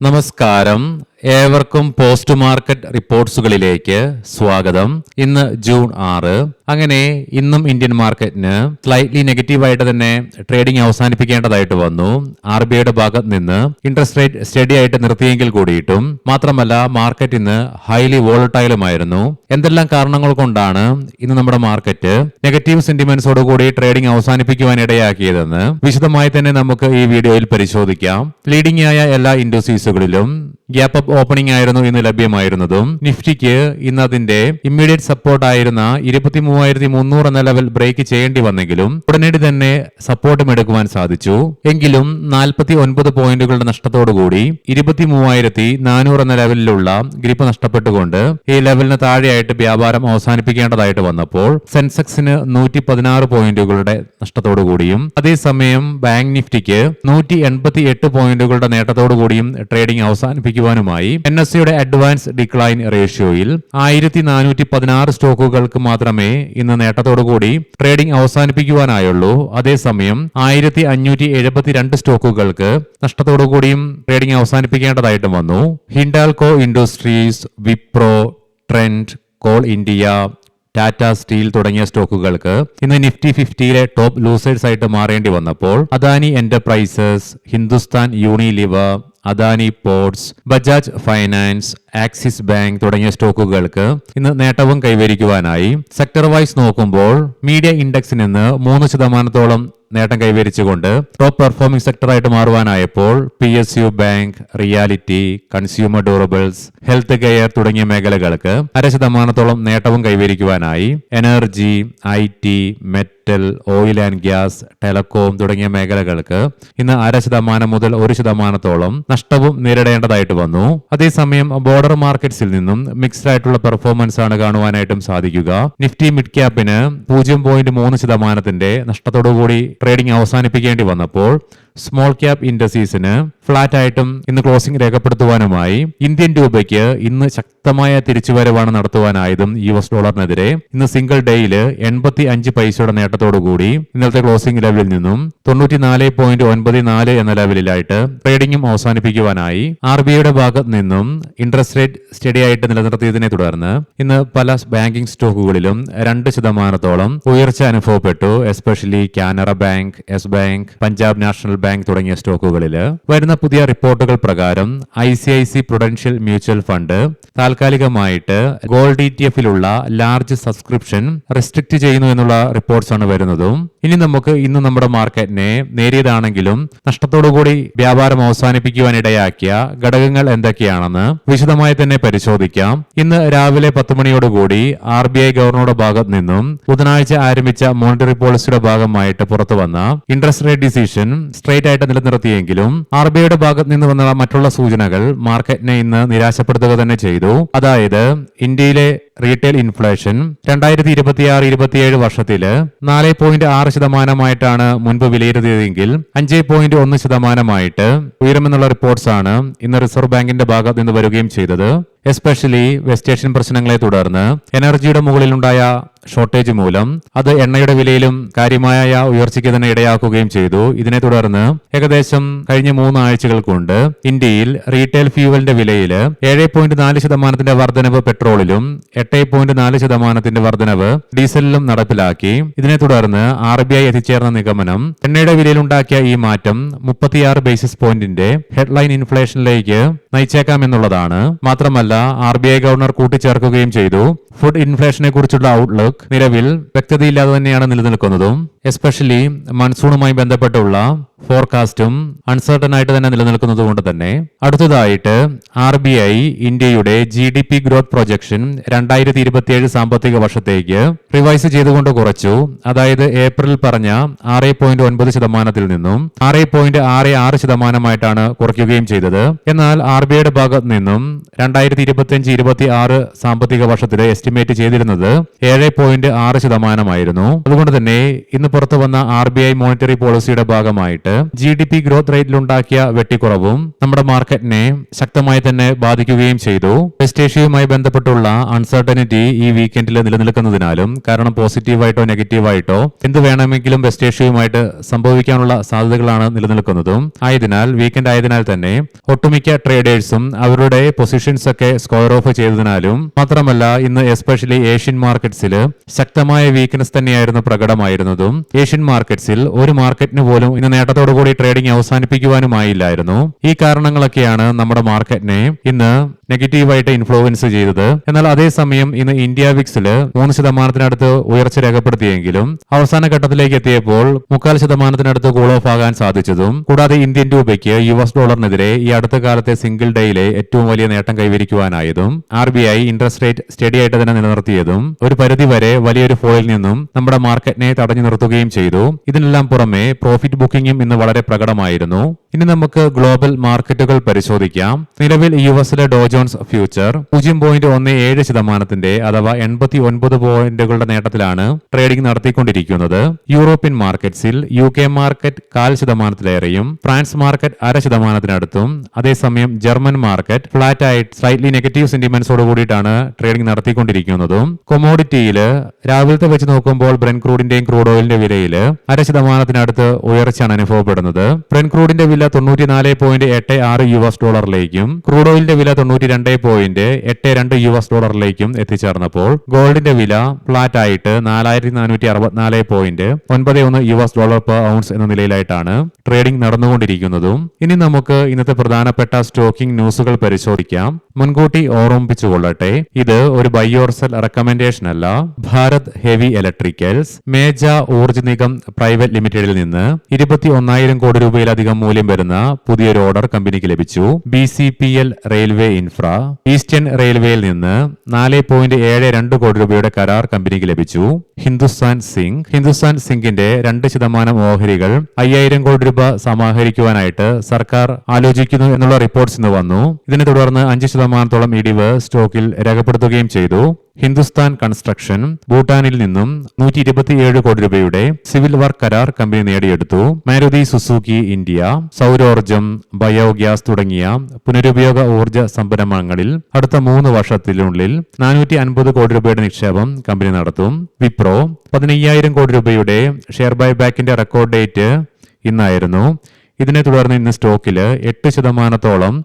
നമസ്കാരം, ഏവർക്കും post market റിപ്പോർട്ട്സുകളിലേക്ക് സ്വാഗതം. ഇന്ന് ജൂൺ 6. അങ്ങനെ ഇന്നും ഇന്ത്യൻ മാർക്കറ്റിന് സ്ലൈറ്റ്ലി നെഗറ്റീവായിട്ട് തന്നെ ട്രേഡിംഗ് അവസാനിപ്പിക്കേണ്ടതായിട്ട് വന്നു. RBIയുടെ ഭാഗത്ത് നിന്ന് ഇൻട്രസ്റ്റ് റേറ്റ് സ്റ്റഡി ആയിട്ട് നിർത്തിയെങ്കിൽ കൂടിയിട്ടും മാത്രമല്ല മാർക്കറ്റ് ഇന്ന് ഹൈലി വോളട്ടൈലുമായിരുന്നു. എന്തെല്ലാം കാരണങ്ങൾ കൊണ്ടാണ് ഇന്ന് നമ്മുടെ മാർക്കറ്റ് നെഗറ്റീവ് സെന്റിമെന്റ്സോടുകൂടി ട്രേഡിംഗ് അവസാനിപ്പിക്കുവാൻ ഇടയാക്കിയതെന്ന് വിശദമായി തന്നെ നമുക്ക് ഈ വീഡിയോയിൽ പരിശോധിക്കാം. ലീഡിംഗ് ആയ എല്ലാ ഇൻഡസ്ട്രീസുകളിലും ഗ്യാപ്പ് അപ്പ് ഓപ്പണിംഗ് ആയിരുന്നു ഇന്ന് ലഭ്യമായിരുന്നതും. നിഫ്റ്റിക്ക് ഇന്ന് അതിന്റെ ഇമ്മീഡിയറ്റ് സപ്പോർട്ട് ആയിരുന്ന 23,300 എന്ന ലെവൽ ബ്രേക്ക് ചെയ്യേണ്ടി വന്നെങ്കിലും ഉടനടി തന്നെ സപ്പോർട്ടും എടുക്കുവാൻ സാധിച്ചു. എങ്കിലും 49 പോയിന്റുകളുടെ നഷ്ടത്തോടുകൂടി 23,400 എന്ന ലെവലിലുള്ള ഗ്രിപ്പ് നഷ്ടപ്പെട്ടുകൊണ്ട് ഈ ലെവലിന് താഴെയായിട്ട് വ്യാപാരം അവസാനിപ്പിക്കേണ്ടതായിട്ട് വന്നപ്പോൾ സെൻസെക്സിന് 116 പോയിന്റുകളുടെ നഷ്ടത്തോടുകൂടിയും അതേസമയം ബാങ്ക് നിഫ്റ്റിക്ക് 188 പോയിന്റുകളുടെ നേട്ടത്തോടുകൂടിയും ട്രേഡിംഗ് അവസാനിപ്പിക്കുവാനുമായി NSEയുടെ അഡ്വാൻസ് ഡിക്ലൈൻ റേഷ്യോയിൽ 1416 സ്റ്റോക്കുകൾക്ക് മാത്രമേ ഇന്ന് നേട്ടത്തോടുകൂടി ട്രേഡിംഗ് അവസാനിപ്പിക്കുവാനായുള്ളൂ. അതേസമയം 1572 സ്റ്റോക്കുകൾക്ക് നഷ്ടത്തോടുകൂടിയും ട്രേഡിംഗ് അവസാനിപ്പിക്കേണ്ടതായിട്ടും വന്നു. Hindalco industries, Wipro, trend, call India, Tata steel തുടങ്ങിയ സ്റ്റോക്കുകൾക്ക് ഇന്ന് നിഫ്റ്റി 50യിലെ ടോപ്പ് ലൂസേഴ്സ് ആയിട്ട് മാറേണ്ടി വന്നപ്പോൾ Adani Enterprises, Hindustan Unilever, Adani Ports, Bajaj Finance, Axis Bank തുടങ്ങിയ സ്റ്റോക്കുകൾക്ക് ഇന്ന് നേട്ടവും കൈവരിക്കുവാനായി. സെക്ടർ വൈസ് നോക്കുമ്പോൾ മീഡിയ ഇൻഡെക്സിൽ നിന്ന് 3% നേട്ടം കൈവരിച്ചുകൊണ്ട് ടോപ്പ് പെർഫോമിംഗ് സെക്ടറായിട്ട് മാറുവാനായപ്പോൾ PSU bank, realty, consumer durables, health care തുടങ്ങിയ മേഖലകൾക്ക് 0.5% നേട്ടവും കൈവരിക്കുവാനായി. Energy, IT, metal, oil and gas, telecom തുടങ്ങിയ മേഖലകൾക്ക് ഇന്ന് 0.5% മുതൽ 1% നഷ്ടവും നേരിടേണ്ടതായിട്ട് വന്നു. അതേസമയം ബോർഡർ മാർക്കറ്റ്സിൽ നിന്നും മിക്സ്ഡ് ആയിട്ടുള്ള പെർഫോമൻസ് ആണ് കാണുവാനായിട്ടും സാധിക്കുക. നിഫ്റ്റി മിഡ് ക്യാപ്പിന് 0.3% നഷ്ടത്തോടുകൂടി ട്രേഡിംഗ് അവസാനിപ്പിക്കേണ്ടി വന്നപ്പോൾ സ്മോൾ ക്യാപ് ഇൻഡസ്ട്രീസിന് ഫ്ലാറ്റ് ആയിട്ടും ഇന്ന് ക്ലോസിംഗ് രേഖപ്പെടുത്തുവാനുമായി. ഇന്ത്യൻ രൂപയ്ക്ക് ഇന്ന് ശക്തമായ തിരിച്ചുവരവാണ് നടത്തുവാനായതും US ഡോളറിനെതിരെ. ഇന്ന് സിംഗിൾ ഡേയിൽ 85 പൈസയുടെ നേട്ടത്തോടുകൂടി ഇന്നലത്തെ ക്ലോസിംഗ് ലെവലിൽ നിന്നും 94.94 എന്ന ലെവലിലായിട്ട് ട്രേഡിംഗും അവസാനിപ്പിക്കുവാനായി. RBIയുടെ ഭാഗത്ത് നിന്നും ഇൻട്രസ്റ്റ് റേറ്റ് സ്റ്റഡി ആയിട്ട് നിലനിർത്തിയതിനെ തുടർന്ന് ഇന്ന് പല ബാങ്കിംഗ് സ്റ്റോക്കുകളിലും 2% ഉയർച്ച അനുഭവപ്പെട്ടു. Especially Canara Bank, Yes Bank, Punjab National Bank തുടങ്ങിയ സ്റ്റോക്കുകളിൽ വരുന്ന പുതിയ റിപ്പോർട്ടുകൾ പ്രകാരം ICIC പ്രുഡൻഷ്യൽ മ്യൂച്വൽ ഫണ്ട് താൽക്കാലികമായിട്ട് ഗോൾഡ് ETF-ലുള്ള ലാർജ് സബ്സ്ക്രിപ്ഷൻ റെസ്ട്രിക്ട് ചെയ്യുന്നു എന്നുള്ള റിപ്പോർട്ട്സ് ആണ് വരുന്നതും. ഇനി നമുക്ക് ഇന്ന് നമ്മുടെ മാർക്കറ്റിനെ നേരിയതാണെങ്കിലും നഷ്ടത്തോടുകൂടി വ്യാപാരം അവസാനിപ്പിക്കുവാൻ ഇടയാക്കിയ ഘടകങ്ങൾ എന്തൊക്കെയാണെന്ന് വിശദമായി തന്നെ പരിശോധിക്കാം. ഇന്ന് രാവിലെ 10 മണിയോടുകൂടി RBI ഗവർണറുടെ ഭാഗത്ത് നിന്നും ബുധനാഴ്ച ആരംഭിച്ച മോണിറ്ററി പോളിസിയുടെ ഭാഗമായിട്ട് പുറത്തു വന്ന ഇൻട്രസ്റ്റ് റേറ്റ് ഡിസിഷൻ സ്ട്രേറ്റ് ആയിട്ട് നിലനിർത്തിയെങ്കിലും RBIയുടെ ഭാഗത്ത് നിന്ന് വന്ന മറ്റുള്ള സൂചനകൾ മാർക്കറ്റിനെ ഇന്ന് നിരാശപ്പെടുത്തുക തന്നെ ചെയ്തു. അതായത് ഇന്ത്യയിലെ റീറ്റെയിൽ ഇൻഫ്ലേഷൻ 2026-27 വർഷത്തില് 4.6% മുൻപ് വിലയിരുത്തിയതെങ്കിൽ 5.1% ഉയരുമെന്നുള്ള റിപ്പോർട്ട്സ് ആണ് ഇന്ന് റിസർവ് ബാങ്കിന്റെ ഭാഗത്ത് നിന്ന് വരികയും ചെയ്തത്. എസ്പെഷ്യലി വെസ്റ്റ് ഏഷ്യൻ പ്രശ്നങ്ങളെ തുടർന്ന് എനർജിയുടെ മുകളിലുണ്ടായ ഷോർട്ടേജ് മൂലം അത് എണ്ണയുടെ വിലയിലും കാര്യമായ ഉയർച്ചയ്ക്ക് തന്നെ ഇടയാക്കുകയും ചെയ്തു. ഇതിനെ തുടർന്ന് ഏകദേശം കഴിഞ്ഞ 3 ആഴ്ചകൾ കൊണ്ട് ഇന്ത്യയിൽ റീറ്റെയിൽ ഫ്യൂവലിന്റെ വിലയിൽ 7.4% വർധനവ് പെട്രോളിലും 8.4% വർധനവ് ഡീസലിലും നടപ്പിലാക്കി. ഇതിനെ തുടർന്ന് RBI എത്തിച്ചേർന്ന നിഗമനം എണ്ണയുടെ വിലയിലുണ്ടാക്കിയ ഈ മാറ്റം 36 ബേസിസ് പോയിന്റിന്റെ ഹെഡ്ലൈൻ ഇൻഫ്ലേഷനിലേക്ക് നയിച്ചേക്കാമെന്നുള്ളതാണ്. മാത്രമല്ല RBI ഗവർണർ കൂട്ടിച്ചേർക്കുകയും ചെയ്തു, ഫുഡ് ഇൻഫ്ലേഷനെ കുറിച്ചുള്ള ഔട്ട്ലുക്ക് നിലവിൽ വ്യക്തതയില്ലാതെ തന്നെയാണ് നിലനിൽക്കുന്നതും. എസ്പെഷ്യലി മൺസൂണുമായി ബന്ധപ്പെട്ടുള്ള ഫോർകാസ്റ്റും അൺസർട്ടൺ ആയിട്ട് തന്നെ നിലനിൽക്കുന്നത് കൊണ്ട് തന്നെ അടുത്തതായിട്ട് RBI ഇന്ത്യയുടെ GDP ഗ്രോത്ത് പ്രൊജക്ഷൻ 2027 സാമ്പത്തിക വർഷത്തേക്ക് റിവൈസ് ചെയ്തുകൊണ്ട് കുറച്ചു. അതായത് ഏപ്രിൽ പറഞ്ഞ 6.9% നിന്നും 6.66% കുറയ്ക്കുകയും ചെയ്തത്. എന്നാൽ RBIയുടെ ഭാഗത്ത് നിന്നും 2025-26 സാമ്പത്തിക വർഷത്തിലെ എസ്റ്റിമേറ്റ് ചെയ്തിരുന്നത് 7.6% അതുകൊണ്ട് തന്നെ ഇന്ന് പുറത്തു വന്ന RBI മോണിറ്ററി പോളിസിയുടെ ഭാഗമായിട്ട് GDP ഗ്രോത്ത് റേറ്റിലുണ്ടാക്കിയ വെട്ടിക്കുറവും നമ്മുടെ മാർക്കറ്റിനെ ശക്തമായി തന്നെ ബാധിക്കുകയും ചെയ്തു. വെസ്റ്റ് ഏഷ്യയുമായി ബന്ധപ്പെട്ടുള്ള അൺസർട്ടനിറ്റി ഈ വീക്കെൻഡിൽ നിലനിൽക്കുന്നതിനാലും, കാരണം പോസിറ്റീവായിട്ടോ നെഗറ്റീവായിട്ടോ എന്ത് വേണമെങ്കിലും വെസ്റ്റ് ഏഷ്യയുമായിട്ട് സംഭവിക്കാനുള്ള സാധ്യതകളാണ് നിലനിൽക്കുന്നതും. ആയതിനാൽ വീക്കെൻഡ് ആയതിനാൽ തന്നെ ഒട്ടുമിക്ക ട്രേഡേഴ്സും അവരുടെ പൊസിഷൻസ് ഒക്കെ സ്ക്വയർ ഓഫ് ചെയ്തതിനാലും, മാത്രമല്ല ഇന്ന് എസ്പെഷ്യലി ഏഷ്യൻ മാർക്കറ്റ്സിൽ ശക്തമായ വീക്ക്നെസ് തന്നെയായിരുന്നു പ്രകടമായിരുന്നതും. ഏഷ്യൻ മാർക്കറ്റ്സിൽ ഒരു മാർക്കറ്റിന് പോലും ഇന്ന് നേട്ടത്തോടുകൂടി ട്രേഡിംഗ് അവസാനിപ്പിക്കുവാനുമായില്ലായിരുന്നു. ഈ കാരണങ്ങളൊക്കെയാണ് നമ്മുടെ മാർക്കറ്റിനെ ഇന്ന് നെഗറ്റീവായിട്ട് ഇൻഫ്ലുവൻസ് ചെയ്തത്. എന്നാൽ അതേസമയം ഇന്ന് ഇന്ത്യ വിക്സിൽ 3% ഉയർച്ച രേഖപ്പെടുത്തിയെങ്കിലും അവസാന ഘട്ടത്തിലേക്ക് എത്തിയപ്പോൾ 0.25% കൂൾ ഓഫ് ആകാൻ സാധിച്ചതും, കൂടാതെ ഇന്ത്യൻ രൂപയ്ക്ക് US ഡോളറിനെതിരെ ഈ അടുത്ത കാലത്തെ സിംഗിൾ ഡേയിലെ ഏറ്റവും വലിയ നേട്ടം കൈവരിക്കുവാനായതും, RBI ഇൻട്രസ്റ്റ് റേറ്റ് സ്റ്റഡി ആയിട്ട് തന്നെ നിലനിർത്തിയതും ഒരു പരിധിവരെ വലിയൊരു ഫോളിൽ നിന്നും നമ്മുടെ മാർക്കറ്റിനെ തടഞ്ഞു നിർത്തുകയും ചെയ്തു. ഇതിനെല്ലാം പുറമെ പ്രോഫിറ്റ് ബുക്കിംഗും ഇന്ന് വളരെ പ്രകടമായിരുന്നു. ഇനി നമുക്ക് ഗ്ലോബൽ മാർക്കറ്റുകൾ പരിശോധിക്കാം. നിലവിൽ യുഎസിലെ ഡോ ജോൺസ് ഫ്യൂച്ചർ 0.17% അഥവാ 89 പോയിന്റുകളുടെ നേട്ടത്തിലാണ് ട്രേഡിംഗ് നടത്തിക്കൊണ്ടിരിക്കുന്നത്. യൂറോപ്യൻ മാർക്കറ്റ്സിൽ UK മാർക്കറ്റ് 0.5%ലേറെയും ഫ്രാൻസ് മാർക്കറ്റ് 0.5%-അടുത്തും, അതേസമയം ജർമ്മൻ മാർക്കറ്റ് ഫ്ലാറ്റ് ആയിട്ട് സ്ലൈറ്റ്ലി നെഗറ്റീവ് സെന്റിമെന്റ്സോട് കൂടിയിട്ടാണ് ട്രേഡിംഗ് നടത്തിക്കൊണ്ടിരിക്കുന്നതും. കൊമോഡിറ്റിയിൽ രാവിലത്തെ വെച്ച് നോക്കുമ്പോൾ ബ്രെന്റ് ക്രൂഡിന്റെയും ക്രൂഡ് ഓയിലിന്റെ വിലയിൽ 0.5%-അടുത്ത് ഉയർച്ചയാണ് അനുഭവപ്പെടുന്നത്. ബ്രെന്റ് ക്രൂഡിന്റെ വില $94.86 ക്രൂഡ് ഓയിലിന്റെ വില $92.82 എത്തിച്ചേർന്നപ്പോൾ ഗോൾഡിന്റെ വില ഫ്ലാറ്റ് ആയിട്ട് $4464.91 പെർ ഔൺസ് എന്ന നിലയിലായിട്ടാണ് ട്രേഡിംഗ് നടന്നുകൊണ്ടിരിക്കുന്നതും. ഇനി നമുക്ക് ഇന്നത്തെ പ്രധാനപ്പെട്ട സ്റ്റോക്കിംഗ് ന്യൂസുകൾ പരിശോധിക്കാം. മുൻകൂട്ടി ഓർമ്മിപ്പിച്ചുകൊള്ളട്ടെ, ഇത് ഒരു ബൈ ഓർ സെൽ റെക്കമെൻഡേഷൻ അല്ല. ഭാരത് ഹെവി ഇലക്ട്രിക്കൽസ് മേജ ഊർജ് നിഗം പ്രൈവറ്റ് ലിമിറ്റഡിൽ നിന്ന് 21,000 കോടി രൂപയിലധികം മൂല്യം വരുന്ന പുതിയൊരു ഓർഡർ കമ്പനിക്ക് ലഭിച്ചു. BCPL റെയിൽവേ ഇൻഫ്ര ഈസ്റ്റേൺ റെയിൽവേയിൽ നിന്ന് 4.72 കോടി രൂപയുടെ കരാർ കമ്പനിക്ക് ലഭിച്ചു. ഹിന്ദുസ്ഥാൻ സിങ്കിന്റെ 2% ഓഹരികൾ 5,000 കോടി രൂപ സമാഹരിക്കുവാനായിട്ട് സർക്കാർ ആലോചിക്കുന്നു എന്നുള്ള റിപ്പോർട്ട്സ് ഇന്ന് വന്നു. ഇതിനെ തുടർന്ന് 5%-ഓളം ഇടിവ് സ്റ്റോക്കിൽ രേഖപ്പെടുത്തുകയും ചെയ്തു. ഹിന്ദുസ്ഥാൻ കൺസ്ട്രക്ഷൻ ഭൂട്ടാനിൽ നിന്നും 127 കോടി രൂപയുടെ സിവിൽ വർക്ക് കരാർ കമ്പനി നേടിയെടുത്തു. മാരുതി സുസുക്കി ഇന്ത്യ സൗരോർജം, ബയോഗ്യാസ് തുടങ്ങിയ പുനരുപയോഗ ഊർജ സംരംഭങ്ങളിൽ അടുത്ത 3 വർഷത്തിനുള്ളിൽ 450 കോടി രൂപയുടെ നിക്ഷേപം കമ്പനി നടത്തും. വിപ്രോ 15,000 കോടി രൂപയുടെ ഷെയർ ബൈബാക്കിന്റെ റെക്കോർഡ് ഡേറ്റ് ഇന്നായിരുന്നു. ഇതിനെ തുടർന്ന് ഇന്ന് സ്റ്റോക്കിൽ 8%-ഓളം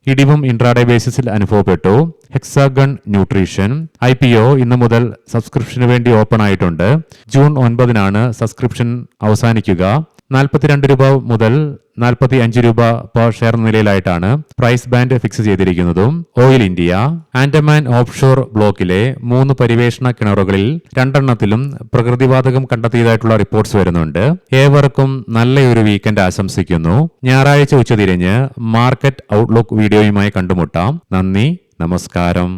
ഇടിവും ഇൻട്രാഡേ ബേസിസിൽ അനുഭവപ്പെട്ടു. ഹെക്സാഗൺ ന്യൂട്രീഷൻ IPO ഇന്നു മുതൽ സബ്സ്ക്രിപ്ഷന് വേണ്ടി ഓപ്പൺ ആയിട്ടുണ്ട്. ജൂൺ 9-നാണ് സബ്സ്ക്രിപ്ഷൻ അവസാനിക്കുക. 42 രൂപ മുതൽ 45 രൂപ പെർ ഷെയർ നിലയിലായിട്ടാണ് പ്രൈസ് ബാൻഡ് ഫിക്സ് ചെയ്തിരിക്കുന്നതും. ഓയിൽ ഇന്ത്യ ആൻഡമാൻ ഓഫ്ഷോർ ബ്ലോക്കിലെ 3 പരിവേഷണ കിണറുകളിൽ 2-എണ്ണത്തിലും പ്രകൃതിവാതകം കണ്ടെത്തിയതായിട്ടുള്ള റിപ്പോർട്ട്സ് വരുന്നുണ്ട്. ഏവർക്കും നല്ലൊരു വീക്കെൻഡ് ആശംസിക്കുന്നു. ഞായറാഴ്ച ഉച്ചതിരിഞ്ഞ് മാർക്കറ്റ് ഔട്ട്ലുക്ക് വീഡിയോയുമായി കണ്ടുമുട്ടാം. നന്ദി, നമസ്കാരം.